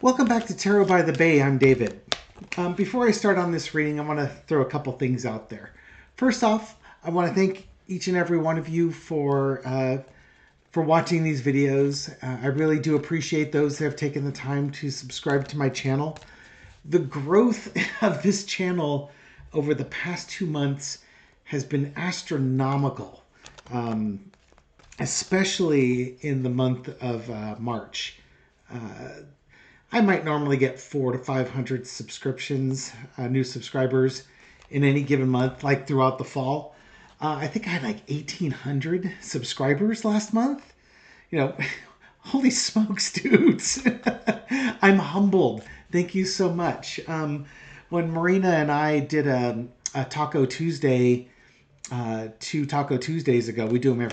Welcome back to Tarot by the Bay. I'm David. Before I start on this reading, I want to throw a couple things out there. First off, I want to thank each and every one of you for watching these videos. I really do appreciate those that have taken the time to subscribe to my channel. The growth of this channel over the past 2 months has been astronomical, especially in the month of March. I might normally get 400 to 500 subscriptions, new subscribers in any given month, like throughout the fall. I think I had like 1,800 subscribers last month. You know, holy smokes, dudes. I'm humbled. Thank you so much. When Marina and I did a Taco Tuesday, 2 Taco Tuesdays ago, we do them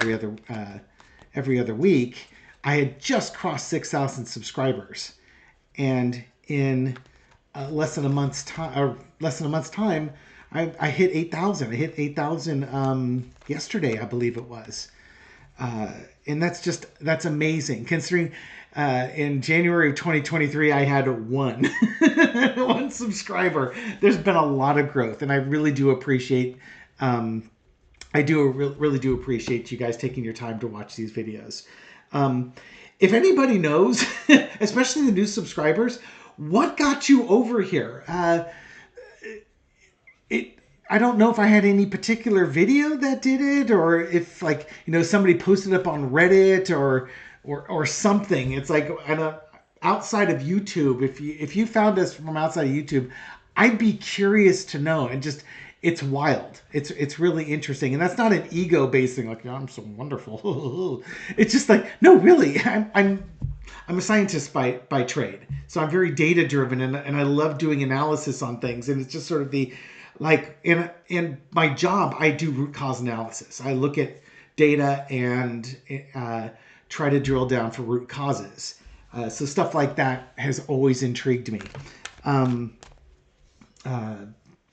every other week. I had just crossed 6,000 subscribers. And in less than a month's time, I hit 8,000. I hit 8,000 yesterday, I believe it was, and that's amazing. Considering in January of 2023, I had one subscriber. There's been a lot of growth, and I really do appreciate. Really do appreciate you guys taking your time to watch these videos. If anybody knows, especially the new subscribers, what got you over here? I don't know if I had any particular video that did it, or if somebody posted up on Reddit or something. It's like outside of YouTube. If you found us from outside of YouTube, I'd be curious to know. And just it's wild. It's really interesting, and that's not an ego-based thing. Like, I'm so wonderful. It's just like, no, really, I'm a scientist by trade, so I'm very data-driven, and I love doing analysis on things. And it's just sort of in my job, I do root cause analysis. I look at data and try to drill down for root causes. So stuff like that has always intrigued me.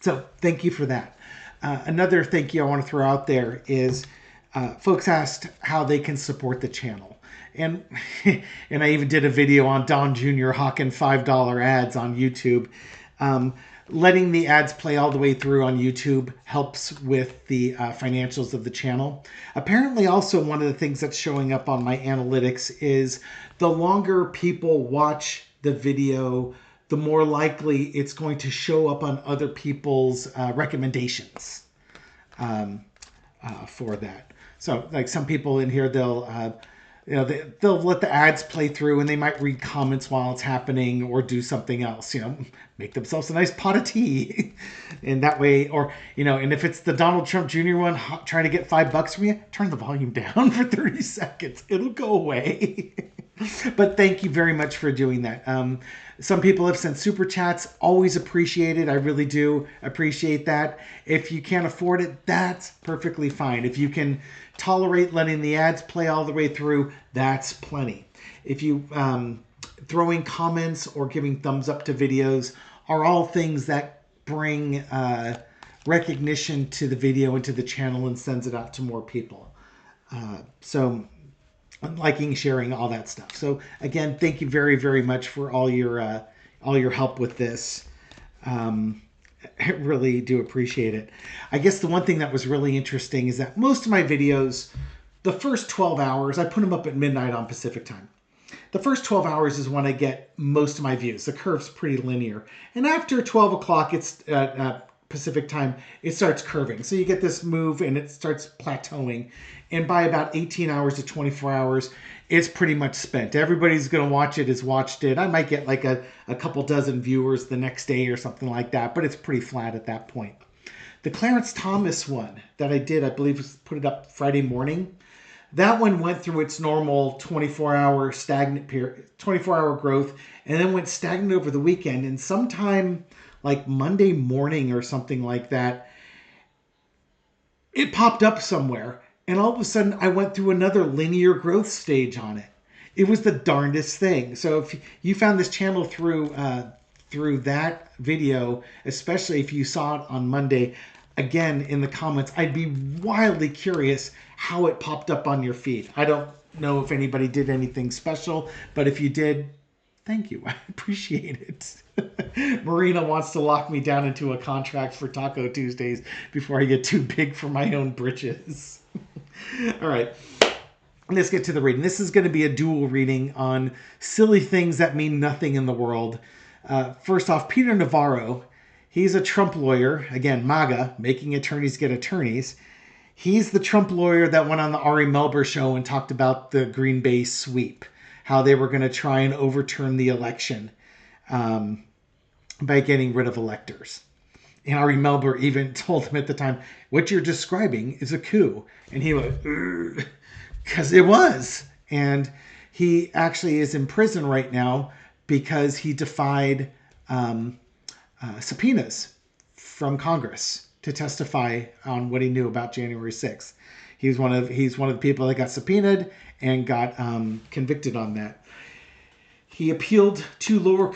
So thank you for that. Another thank you I want to throw out there is folks asked how they can support the channel. And I even did a video on Don Jr. hawking $5 ads on YouTube. Letting the ads play all the way through on YouTube helps with the financials of the channel. Apparently also one of the things that's showing up on my analytics is the longer people watch the video, the more likely it's going to show up on other people's recommendations for that. So like some people in here, they'll let the ads play through, and they might read comments while it's happening or do something else, make themselves a nice pot of tea. And that way, and if it's the Donald Trump Jr. one trying to get $5 from you, turn the volume down for 30 seconds. It'll go away. But thank you very much for doing that. Some people have sent super chats. Always appreciated. I really do appreciate that. If you can't afford it, that's perfectly fine. If you can tolerate letting the ads play all the way through, that's plenty. If you throwing comments or giving thumbs up to videos are all things that bring recognition to the video and to the channel and sends it out to more people. So liking, sharing, all that stuff. So again, thank you very, very much for all your help with this. I really do appreciate it. I guess the one thing that was really interesting is that most of my videos, the first 12 hours, I put them up at midnight on Pacific time. The first 12 hours is when I get most of my views. The curve's pretty linear. And after 12 o'clock, it's Pacific time, it starts curving. So you get this move and it starts plateauing. And by about 18 hours to 24 hours, it's pretty much spent. Everybody's going to watch it, has watched it. I might get like a couple dozen viewers the next day or something like that, but it's pretty flat at that point. The Clarence Thomas one that I did, I believe, was put it up Friday morning. That one went through its normal 24-hour stagnant period, 24-hour growth, and then went stagnant over the weekend. And sometime like Monday morning or something like that, it popped up somewhere. And all of a sudden, I went through another linear growth stage on it. It was the darndest thing. So if you found this channel through that video, especially if you saw it on Monday, again, in the comments, I'd be wildly curious how it popped up on your feed. I don't know if anybody did anything special, but if you did, Thank you. I appreciate it. Marina wants to lock me down into a contract for Taco Tuesdays before I get too big for my own britches. All right. Let's get to the reading. This is going to be a dual reading on silly things that mean nothing in the world. First off, Peter Navarro. He's a Trump lawyer. Again, MAGA, making attorneys get attorneys. He's the Trump lawyer that went on the Ari Melber show and talked about the Green Bay sweep, how they were going to try and overturn the election by getting rid of electors. And Ari Melber even told him at the time, what you're describing is a coup. And he went, because it was. And he actually is in prison right now because he defied subpoenas from Congress to testify on what he knew about January 6th. He's one of the people that got subpoenaed and got convicted on that. He appealed to lower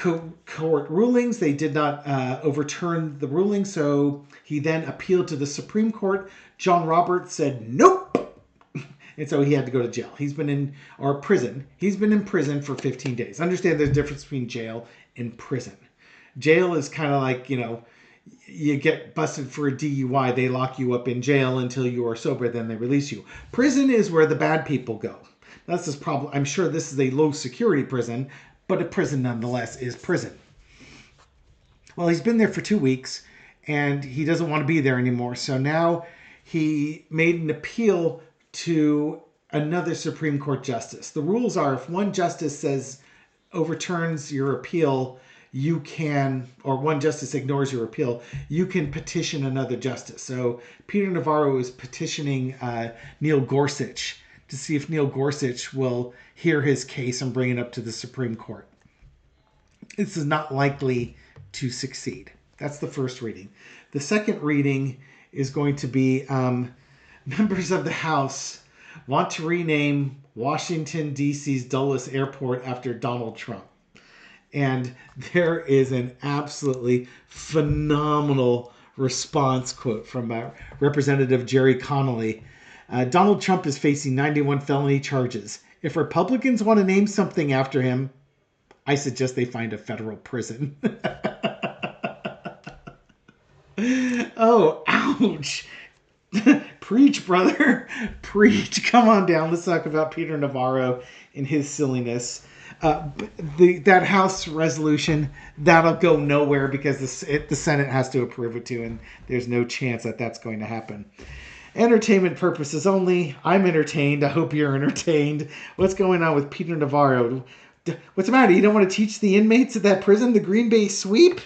court rulings. They did not overturn the ruling, so he then appealed to the Supreme Court. John Roberts said nope, and so he had to go to jail. He's been in prison. He's been in prison for 15 days. Understand there's a difference between jail and prison. Jail is kind of like, you get busted for a DUI, they lock you up in jail until you are sober, then they release you. Prison is where the bad people go. That's this problem. I'm sure this is a low security prison, but a prison nonetheless is prison. Well, he's been there for 2 weeks and he doesn't want to be there anymore. So now he made an appeal to another Supreme Court justice. The rules are if one justice overturns your appeal, you can, or one justice ignores your appeal, you can petition another justice. So Peter Navarro is petitioning Neil Gorsuch to see if Neil Gorsuch will hear his case and bring it up to the Supreme Court. This is not likely to succeed. That's the first reading. The second reading is going to be members of the House want to rename Washington, D.C.'s Dulles Airport after Donald Trump. And there is an absolutely phenomenal response quote from Representative Jerry Connelley. Donald Trump is facing 91 felony charges. If Republicans want to name something after him, I suggest they find a federal prison. Oh, ouch. Preach, brother. Preach. Come on down. Let's talk about Peter Navarro and his silliness. That House resolution, that'll go nowhere because the Senate has to approve it too, and there's no chance that that's going to happen. Entertainment purposes only. I'm entertained. I hope you're entertained. What's going on with Peter Navarro? What's the matter? You don't want to teach the inmates at that prison the Green Bay sweep?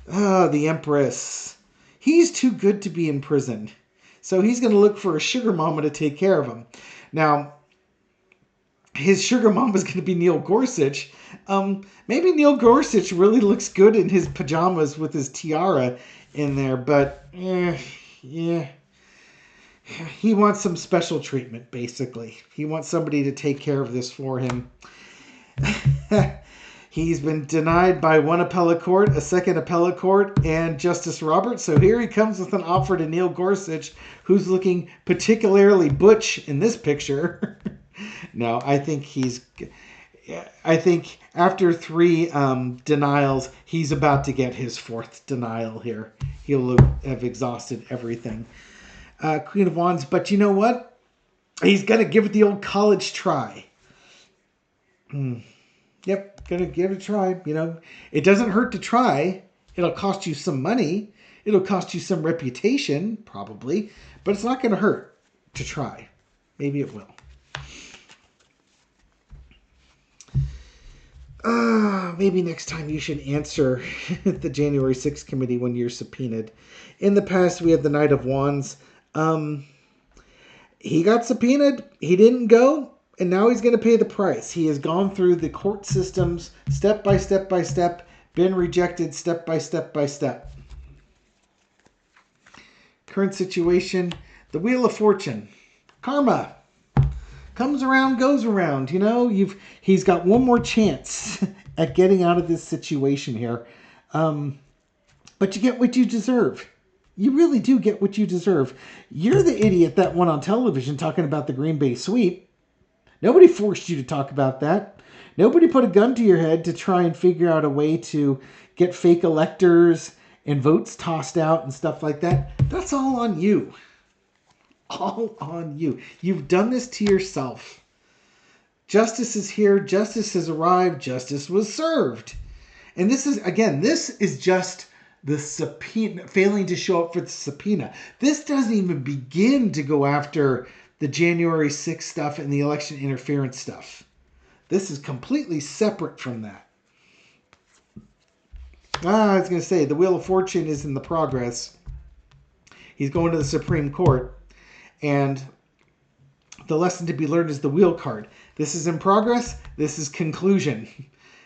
Oh, the Empress. He's too good to be in prison. So he's going to look for a sugar mama to take care of him. Now, his sugar mama is going to be Neil Gorsuch. Maybe Neil Gorsuch really looks good in his pajamas with his tiara in there, but yeah. He wants some special treatment, basically. He wants somebody to take care of this for him. He's been denied by one appellate court, a second appellate court, and Justice Roberts. So here he comes with an offer to Neil Gorsuch, who's looking particularly butch in this picture. No, I think after 3 denials, he's about to get his 4th denial here. He'll have exhausted everything. Queen of Wands, but you know what? He's going to give it the old college try. Yep, going to give it a try. It doesn't hurt to try. It'll cost you some money. It'll cost you some reputation, probably. But it's not going to hurt to try. Maybe it will. Maybe next time you should answer the January 6th committee when you're subpoenaed. In the past, we had the Knight of Wands. He got subpoenaed. He didn't go. And now he's going to pay the price. He has gone through the court systems step by step by step, been rejected step by step by step. Current situation, the Wheel of Fortune. Karma. Comes around, goes around. He's got one more chance at getting out of this situation here. But you get what you deserve. You really do get what you deserve. You're the idiot that went on television talking about the Green Bay sweep. Nobody forced you to talk about that. Nobody put a gun to your head to try and figure out a way to get fake electors and votes tossed out and stuff like that. That's all on you. All on you. You've done this to yourself. Justice is here. Justice has arrived. Justice was served. And this is just the subpoena, failing to show up for the subpoena. This doesn't even begin to go after the January 6th stuff and the election interference stuff. This is completely separate from that. I was going to say, the Wheel of Fortune is in the progress. He's going to the Supreme Court. And the lesson to be learned is the wheel card. This is in progress. This is conclusion.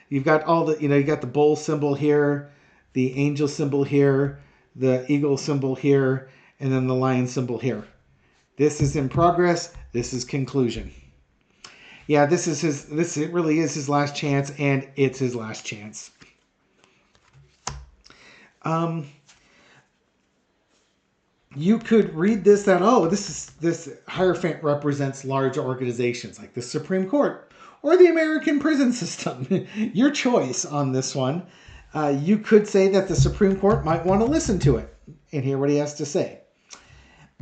You've got all the, you got the bull symbol here, the angel symbol here, the eagle symbol here, and then the lion symbol here. This is in progress. This is conclusion. Yeah, it really is his last chance, and it's his last chance. You could read this that, this Hierophant represents large organizations like the Supreme Court or the American prison system. Your choice on this one. You could say that the Supreme Court might want to listen to it and hear what he has to say.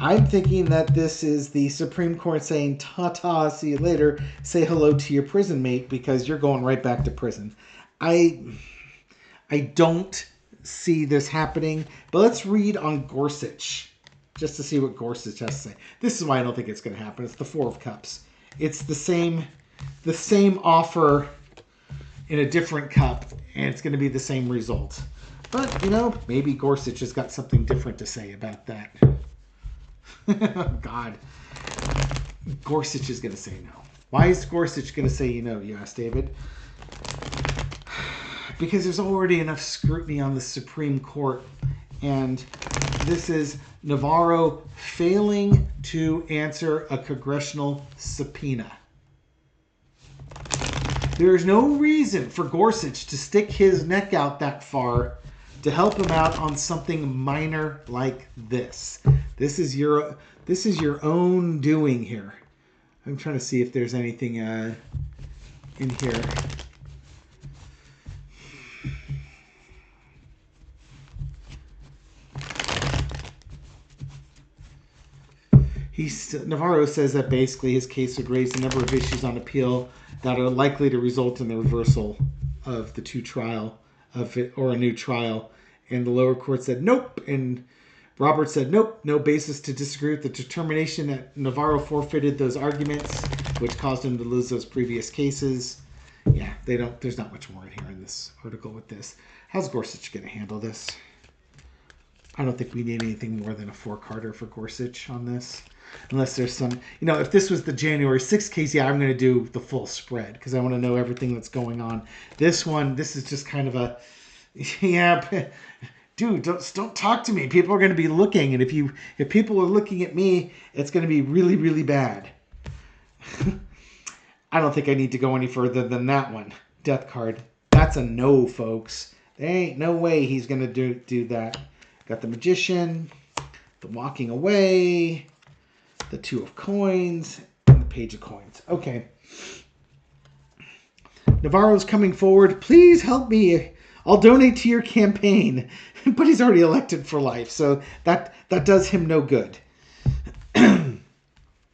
I'm thinking that this is the Supreme Court saying, ta-ta, see you later, say hello to your prison mate because you're going right back to prison. I don't see this happening, but let's read on Gorsuch just to see what Gorsuch has to say. This is why I don't think it's going to happen. It's the Four of Cups. It's the same offer in a different cup, and it's going to be the same result. But, maybe Gorsuch has got something different to say about that. God. Gorsuch is going to say no. Why is Gorsuch going to say no, you ask, David? Because there's already enough scrutiny on the Supreme Court, and this is Navarro failing to answer a congressional subpoena. There is no reason for Gorsuch to stick his neck out that far to help him out on something minor like this. This is your own doing here. I'm trying to see if there's anything in here. Navarro says that basically his case would raise a number of issues on appeal that are likely to result in the reversal of the or a new trial. And the lower court said nope. And Roberts said nope, no basis to disagree with the determination that Navarro forfeited those arguments, which caused him to lose those previous cases. Yeah, there's not much more in here in this article with this. How's Gorsuch going to handle this? I don't think we need anything more than a 4-carder for Gorsuch on this. Unless there's some, if this was the January 6th case, yeah, I'm going to do the full spread because I want to know everything that's going on. This is just kind of a, yeah, dude, don't talk to me. People are going to be looking, and if people are looking at me, it's going to be really, really bad. I don't think I need to go any further than that one. Death card. That's a no, folks. There ain't no way he's going to do that. Got the Magician, the Walking Away, the Two of Coins, and the Page of Coins. Okay. Navarro's coming forward. Please help me. I'll donate to your campaign. But he's already elected for life, so that does him no good.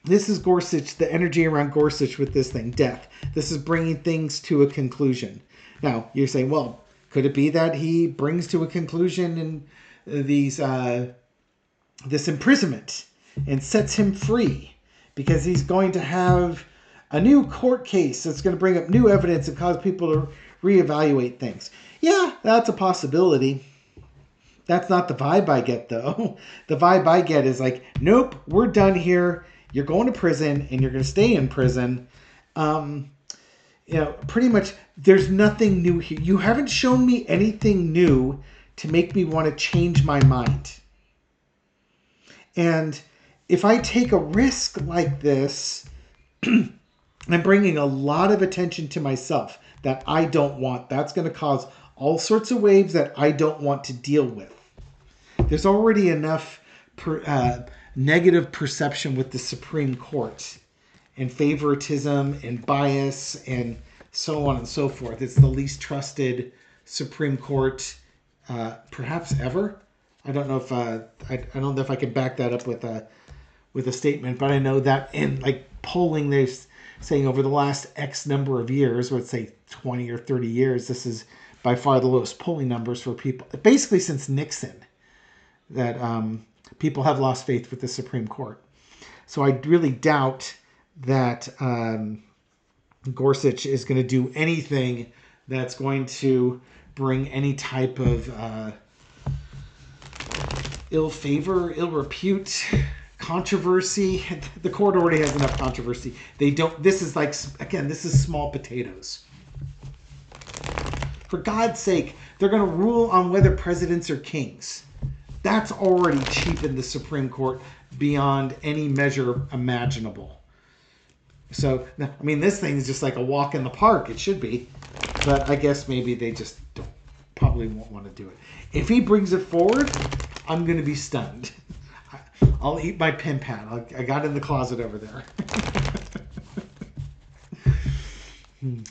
This is Gorsuch, the energy around Gorsuch with this thing, death. This is bringing things to a conclusion. Now, you're saying, well, could it be that he brings to a conclusion in this imprisonment and sets him free because he's going to have a new court case that's going to bring up new evidence and cause people to reevaluate things? Yeah, that's a possibility. That's not the vibe I get, though. The vibe I get is like, nope, we're done here. You're going to prison, and you're going to stay in prison. Pretty much, there's nothing new here. You haven't shown me anything new to make me want to change my mind. And if I take a risk like this, I'm bringing a lot of attention to myself that I don't want. That's going to cause all sorts of waves that I don't want to deal with. There's already enough negative perception with the Supreme Court and favoritism and bias and so on and so forth. It's the least trusted Supreme Court, perhaps ever. I don't know if I don't know if I can back that up with a statement, but I know that in like polling, they're saying over the last X number of years, let's say 20 or 30 years, this is by far the lowest polling numbers for people, basically since Nixon, that people have lost faith with the Supreme Court. So I really doubt that Gorsuch is going to do anything that's going to bring any type of ill favor, ill repute, controversy. The court already has enough controversy. They don't. This is like, again, this is small potatoes. For God's sake, they're going to rule on whether presidents are kings. That's already cheapened the Supreme Court beyond any measure imaginable. So, I mean, this thing is just like a walk in the park. It should be. But I guess maybe they just probably won't want to do it. If he brings it forward, I'm going to be stunned. I'll eat my pin pad. I got it in the closet over there.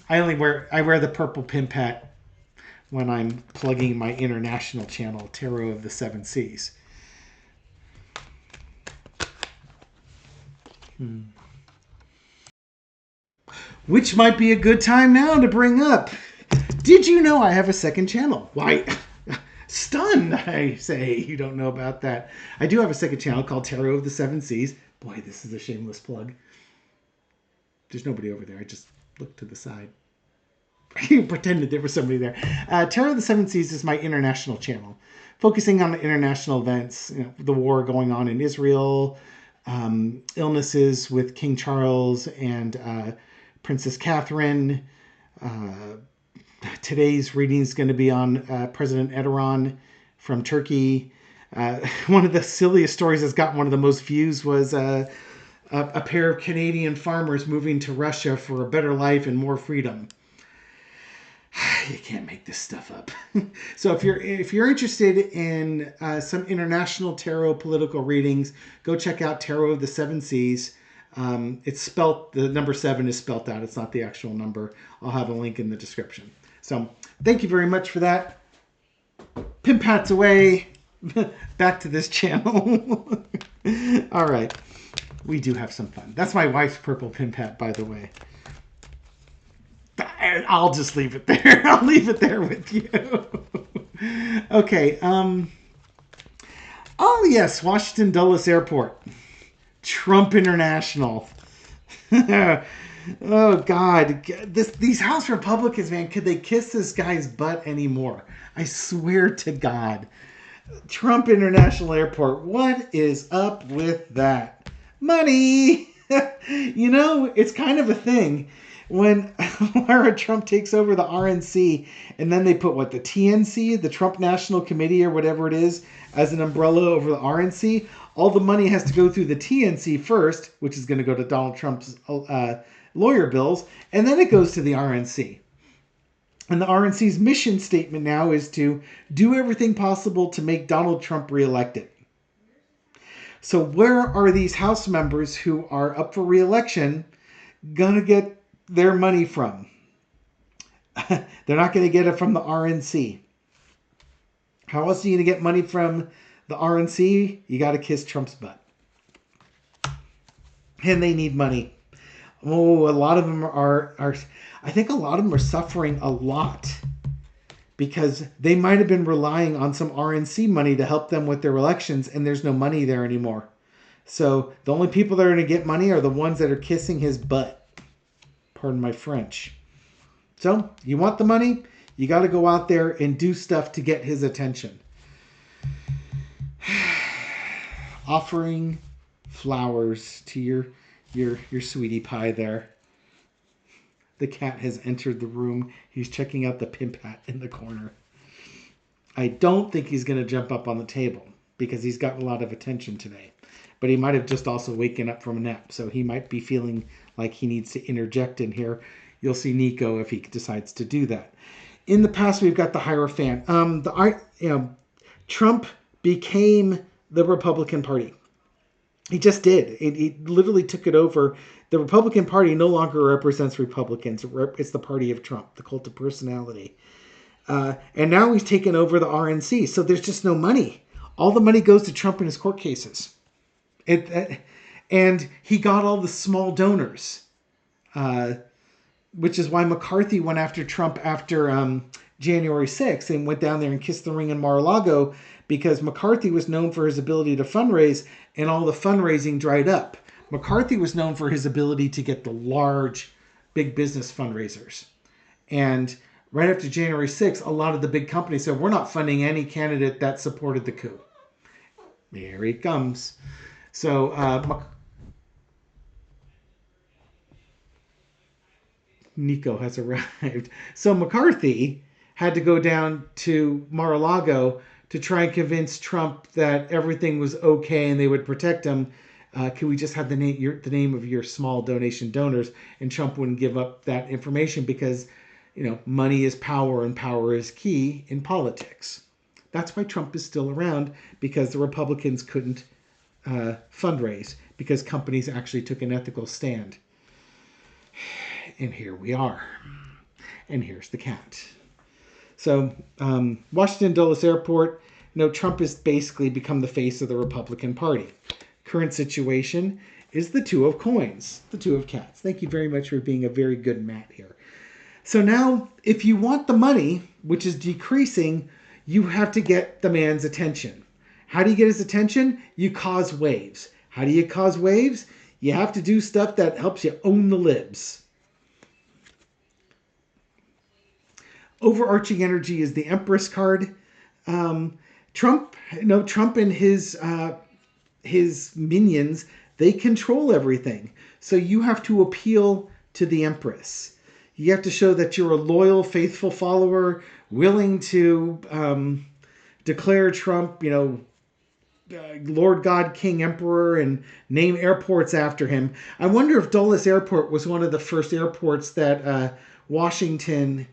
I wear the purple pin pad when I'm plugging my international channel, Tarot of the Seven Seas. Which might be a good time now to bring up. Did you know I have a second channel? Why, stunned, I say. You don't know about that. I do have a second channel called Tarot of the Seven Seas. Boy, this is a shameless plug. There's nobody over there. I just looked to the side. Pretended there was somebody there. Tarot of the Seven Seas is my international channel, focusing on the international events, the war going on in Israel, illnesses with King Charles and Princess Catherine. Today's reading is going to be on President Erdogan from Turkey. One of the silliest stories that's got one of the most views was a pair of Canadian farmers moving to Russia for a better life and more freedom. You can't make this stuff up. So if you're interested in some international tarot political readings, go check out Tarot of the Seven Seas. It's spelt, the number 7 is spelt out. It's not the actual number. I'll have a link in the description. So thank you very much for that. Pin pats away. Back to this channel. All right. We do have some fun. That's my wife's purple pin pat, by the way. I'll just leave it there. I'll leave it there with you. Okay. Oh, yes. Washington Dulles Airport. Trump International. Oh, God. These House Republicans, man, could they kiss this guy's butt anymore? I swear to God. Trump International Airport. What is up with that? Money! It's kind of a thing. When Lara Trump takes over the RNC, and then they put, the TNC, the Trump National Committee or whatever it is, as an umbrella over the RNC, all the money has to go through the TNC first, which is going to go to Donald Trump's lawyer bills, and then it goes to the RNC. And the RNC's mission statement now is to do everything possible to make Donald Trump reelected. So where are these House members who are up for reelection going to get their money from? They're not going to get it from the RNC. How else are you going to get money from the RNC? You got to kiss Trump's butt. And they need money. Oh, a lot of them are I think a lot of them are suffering a lot because they might have been relying on some RNC money to help them with their elections, and there's no money there anymore. So the only people that are going to get money are the ones that are kissing his butt. Pardon my French. So you want the money? You got to go out there and do stuff to get his attention. Offering flowers to your sweetie pie there. The cat has entered the room. He's checking out the pin pat in the corner. I don't think he's going to jump up on the table because he's got a lot of attention today. But he might have just also waken up from a nap, so he might be feeling like he needs to interject in here. You'll see Nico if he decides to do that. In the past, we've got the Hierophant. Trump became the Republican Party. He just did. He literally took it over. The Republican Party no longer represents Republicans. It's the party of Trump, the cult of personality. And now he's taken over the RNC, so there's just no money. All the money goes to Trump and his court cases. And he got all the small donors, which is why McCarthy went after Trump after January 6th and went down there and kissed the ring in Mar-a-Lago, because McCarthy was known for his ability to fundraise, and all the fundraising dried up. McCarthy was known for his ability to get the large, big business fundraisers. And right after January 6th, a lot of the big companies said, we're not funding any candidate that supported the coup. Here he comes. So Nico has arrived. So McCarthy had to go down to Mar-a-Lago to try and convince Trump that everything was okay and they would protect him. Can we just have the name of your small donation donors? And Trump wouldn't give up that information because, money is power and power is key in politics. That's why Trump is still around, because the Republicans couldn't fundraise, because companies actually took an ethical stand. And here we are. And here's the cat. So Washington Dulles Airport, Trump has basically become the face of the Republican Party. Current situation is the two of coins, the two of cats. Thank you very much for being a very good Matt here. So now, if you want the money, which is decreasing, you have to get the man's attention. How do you get his attention? You cause waves. How do you cause waves? You have to do stuff that helps you own the libs. Overarching energy is the Empress card. Trump and his minions, they control everything. So you have to appeal to the Empress. You have to show that you're a loyal, faithful follower, willing to declare Trump, Lord God, King, Emperor, and name airports after him. I wonder if Dulles Airport was one of the first airports that Washington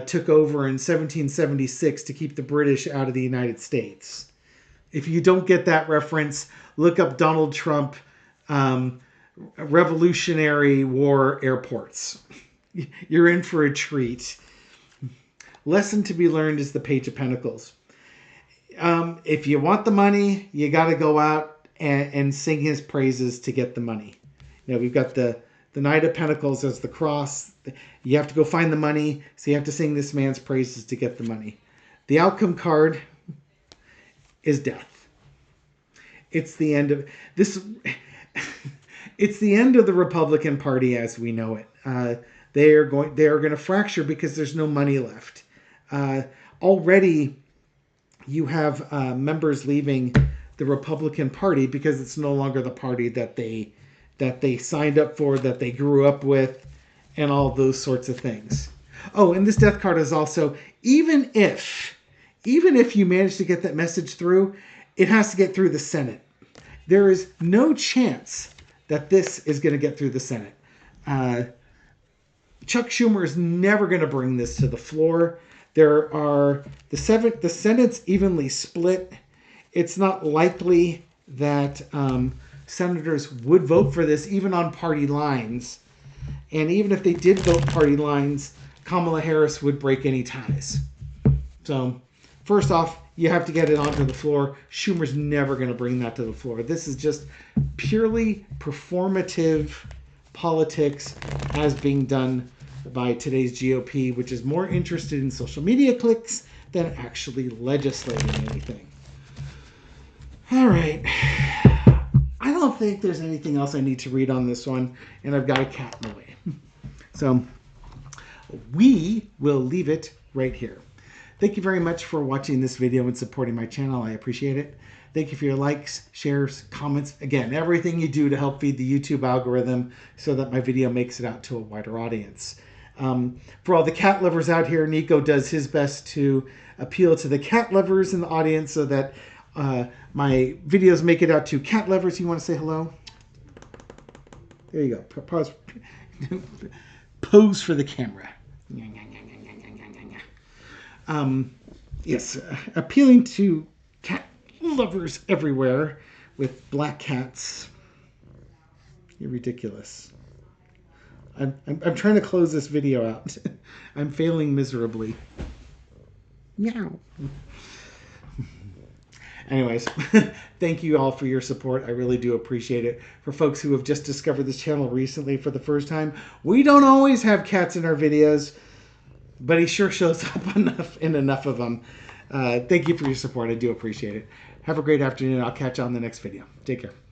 took over in 1776 to keep the British out of the United States. If you don't get that reference, look up Donald Trump Revolutionary War airports. You're in for a treat. Lesson to be learned is the Page of Pentacles. If you want the money, you got to go out and sing his praises to get the money. We've got the Knight of Pentacles as the cross. You have to go find the money, so you have to sing this man's praises to get the money. The outcome card is death. It's the end of this. It's the end of the Republican Party as we know it. They are going to fracture because there's no money left. Already, you have members leaving the Republican Party because it's no longer the party that they signed up for, that they grew up with, and all those sorts of things. Oh, and this death card is also, even if you manage to get that message through, it has to get through the Senate. There is no chance that this is going to get through the Senate. Chuck Schumer is never going to bring this to the floor. The Senate's evenly split. It's not likely that senators would vote for this, even on party lines. And even if they did vote party lines, Kamala Harris would break any ties. So, first off, you have to get it onto the floor. Schumer's never going to bring that to the floor. This is just purely performative politics as being done by today's GOP, which is more interested in social media clicks than actually legislating anything. All right. I don't think there's anything else I need to read on this one, and I've got a cat in the way. So we will leave it right here. Thank you very much for watching this video and supporting my channel. I appreciate it. Thank you for your likes, shares, comments. Again, everything you do to help feed the YouTube algorithm so that my video makes it out to a wider audience. For all the cat lovers out here, Nico does his best to appeal to the cat lovers in the audience so that my videos make it out to cat lovers. You want to say hello? There you go. Pause. Pose for the camera. Yes, appealing to cat lovers everywhere with black cats. You're ridiculous. I'm trying to close this video out. I'm failing miserably. Meow. Anyways, thank you all for your support. I really do appreciate it. For folks who have just discovered this channel recently for the first time, we don't always have cats in our videos, but he sure shows up enough of them. Thank you for your support. I do appreciate it. Have a great afternoon. I'll catch you on the next video. Take care.